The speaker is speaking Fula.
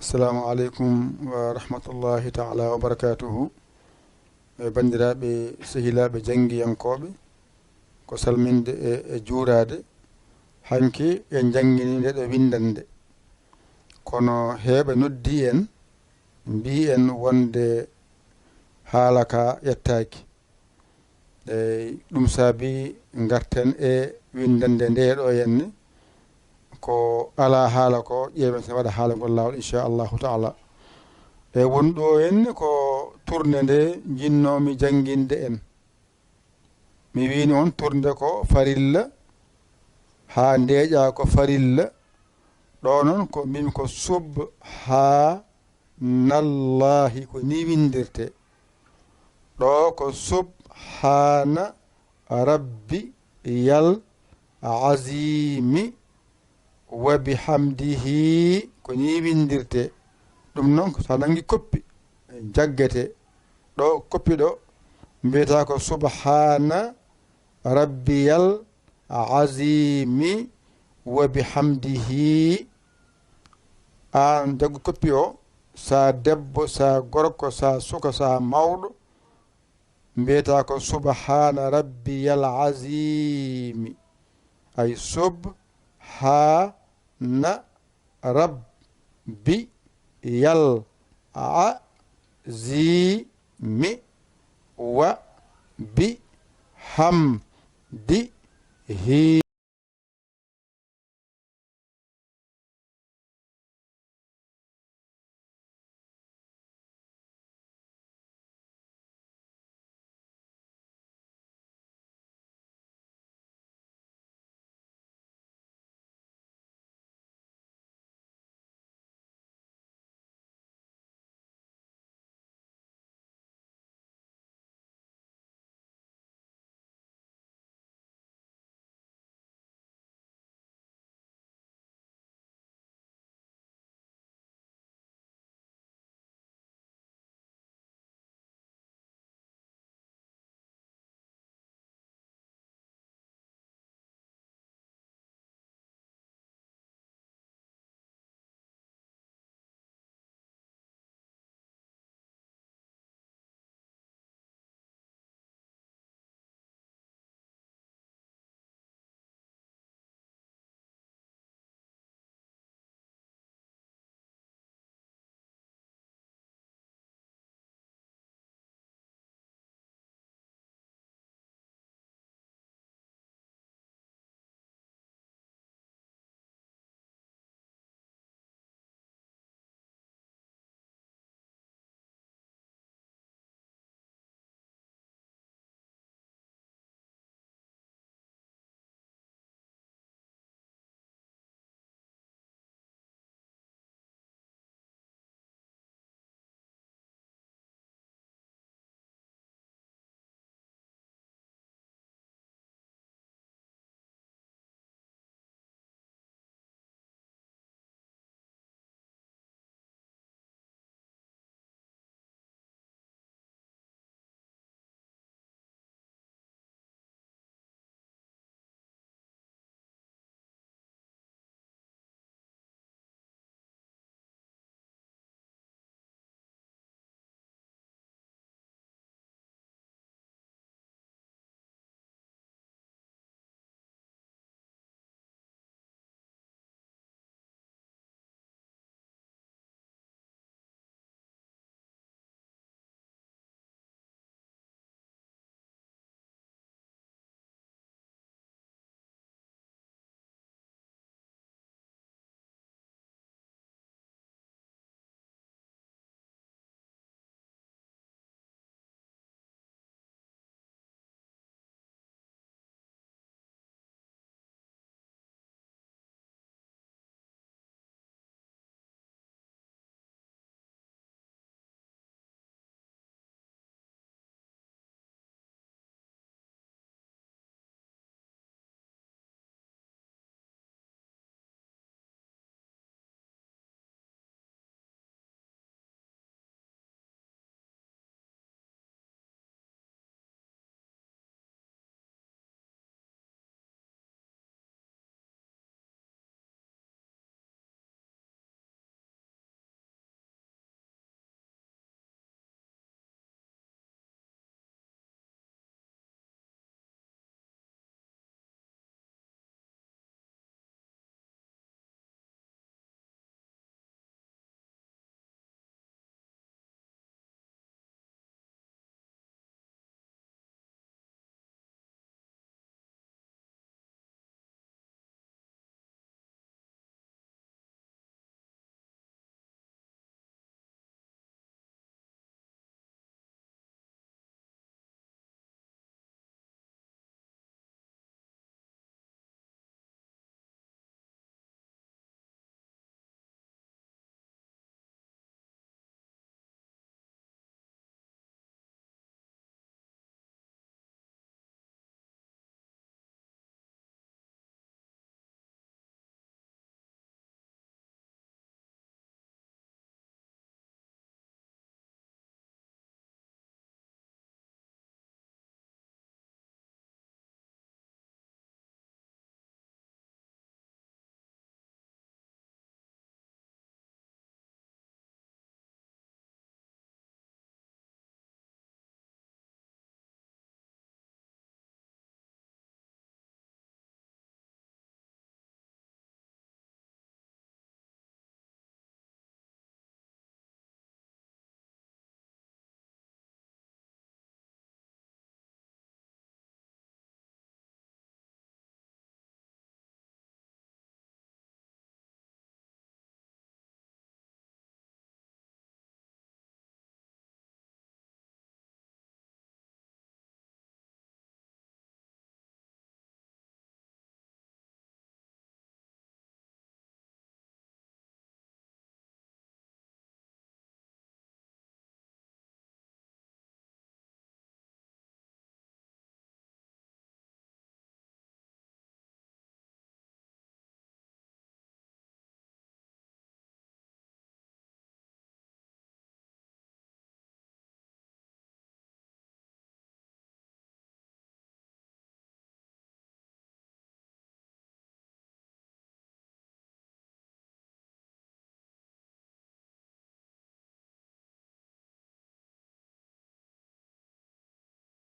Assalamu aleykum wa rahmatullahi taala wa barakatuhu. Bandiraɓe sehilaɓe janggiyankoɓe ko salminde e juurade hanki e jangguini nde ɗo windande kono heeɓe noddi en mbi en wonde haala ka yettaki ɗum saabi garten e windande ndeɗo henne ko ala haala ko ƴeewen sen waɗa haala ngol lawol inchallahu taala e wonɗo henne ko tourné nde jinnomi jangguinde en mi wini on tourné ko farilla ha ndeeƴa ko farilla ɗo noon ko mbimi ko subhanallahi ko ni windirte ɗo ko subhana rabbi yal azimi wa bihamdihi ko ni windirte ɗum noon sa nangi koppi jaggete ɗo koppi ɗo mbiyata ko subhana rabbiyal azimi wa bihamdihi an jaggu koppi o sa debbo sa gorko sa suka sa mawɗo mbiyata ko subhana rabbiyal azimi ay subhana rabbi yal azimi wa bi hamdihi